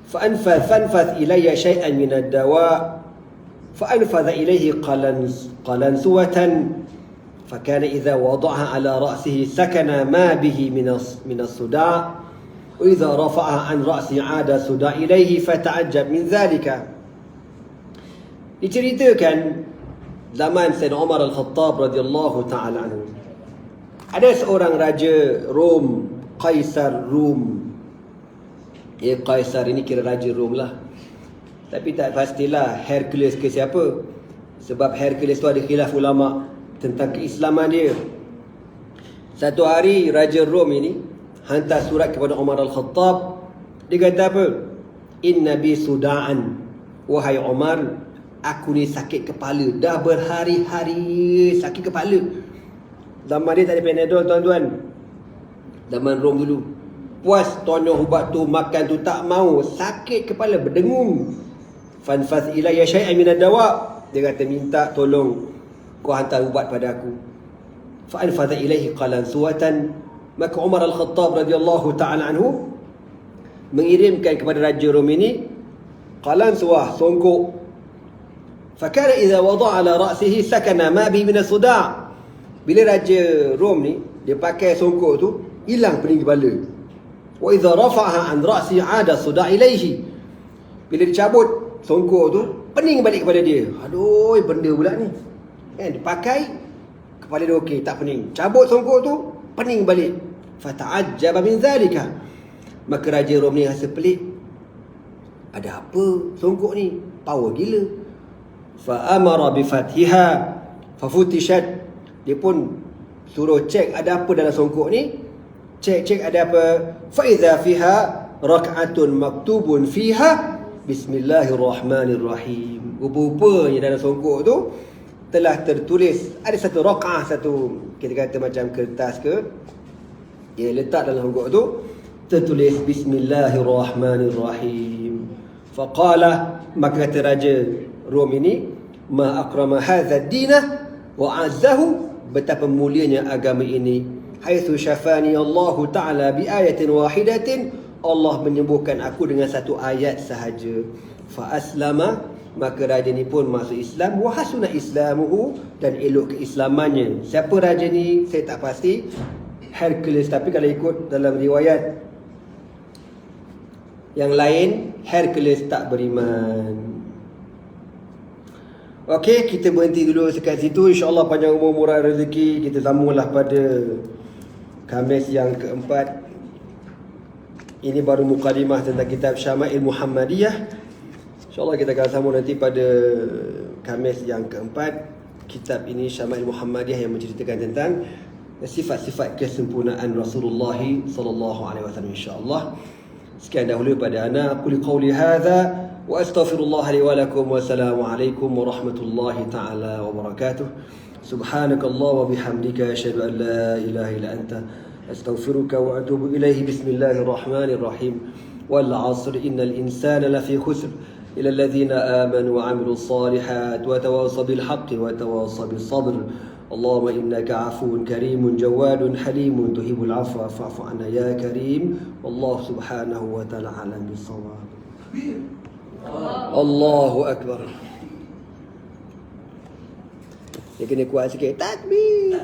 فأنفذ إلي شيئا من الدواء فأنفذ إليه قلنسوة فكان إذا وضعها على رأسه سكن ما به من الصداع وإذا رفعها عن رأسه عاد الصداع إليه فتعجب من ذلك. Diceritakan zaman Sayyidina Umar Al-Khattab radhiyallahu ta'ala anhu, ada seorang raja Rom, Qaisar Rom. Qaisar ini kira raja Rom lah, tapi tak pastilah Hercules ke siapa, sebab Hercules tu ada khilaf ulama tentang keislaman dia. Satu hari raja Rom ini hantar surat kepada Umar Al-Khattab. Dia kata apa? Inna bi suda'an, wahai Umar, aku ni sakit kepala, dah berhari-hari sakit kepala. Zaman dia tak ada Panadol tuan-tuan, zaman Rom dulu. Puas tonyoh ubat tu, makan tu tak mau, sakit kepala, berdengung. Fanfaz ilayya syai'an min ad-dawa, dia kata minta tolong kau hantar ubat pada aku. Fa anfadha ilayhi qalansuwatan, maka Umar Al-Khattab radhiyallahu ta'ala anhu mengirimkan kepada raja Rom ini qalansuwah, songkok. Fa kana idza wada'a ala ra'sihi sakana ma bi min as-suda'. Bila raja Rom ni dia pakai songkok tu, hilang pening kepala. Wa idza rafa'aha an ra'si 'ada suda' ilaihi. Bila dicabut songkok tu, pening balik kepada dia. Aduh, benda pula ni. Kan dipakai, kepala dia okey, tak pening. Cabut songkok tu, pening balik. Fata'ajjaba min zalika. Maka raja Rom ni rasa pelik. Ada apa songkok ni? Power gila. Fa amara bi fathiha fafutishat. Dia pun suruh cek ada apa dalam songkok ni. Cek ada apa? Fa idza fiha rak'atun maktubun fiha Bismillahirrahmanirrahim. Rupa-rupanya dalam songkok tu telah tertulis, ada satu raq'ah, satu kita kata macam kertas ke, dia letak dalam hukuk tu tertulis Bismillahirrahmanirrahim. Faqala, maka kata Raja Rom ini, ma akrama hadha dinah wa azzahu, betapa mulianya agama ini. Haitsu syafani Allah Ta'ala bi ayatin wahidatin, Allah menyembuhkan aku dengan satu ayat sahaja. Fa aslama, maka raja ni pun masuk Islam. Wa hasuna islamuhu, dan elok keislamannya. Siapa raja ni saya tak pasti, Hercules, tapi kalau ikut dalam riwayat yang lain, Hercules tak beriman. Okey, kita berhenti dulu sekat situ. InsyaAllah panjang umur murah rezeki. Kita sambunglah pada Khamis yang keempat. Ini baru mukadimah tentang kitab Syama'il Muhammadiyah. InsyaAllah kita akan sambung nanti pada Khamis yang keempat. Kitab ini Syama'il Muhammadiyah yang menceritakan tentang sifat-sifat kesempurnaan Rasulullah sallallahu alaihi wasallam, insya-Allah. Sekian dahulu pada ana, aku liqauli hadza wa astaghfirullah li wa lakum, wa assalamu alaikum warahmatullahi taala wabarakatuh. Subhanakallah wa bihamdika asyhadu an la ilaha illa anta astaghfiruka wa atubu ilaihi. Bismillahirrahmanirrahim. Wal 'asr innal insana lafi khusr illa alladhina amanu wa 'amilus solihat wa tawasaw bil haqqi wa tawasaw bis sabr. اللهم إنك عفو كريم جواد حليم تحب العفو فاعف عنا يا كريم. والله سبحانه وتعالى أعلم بالصواب. الله أكبر. Dia kena kuat sikit. Takbir.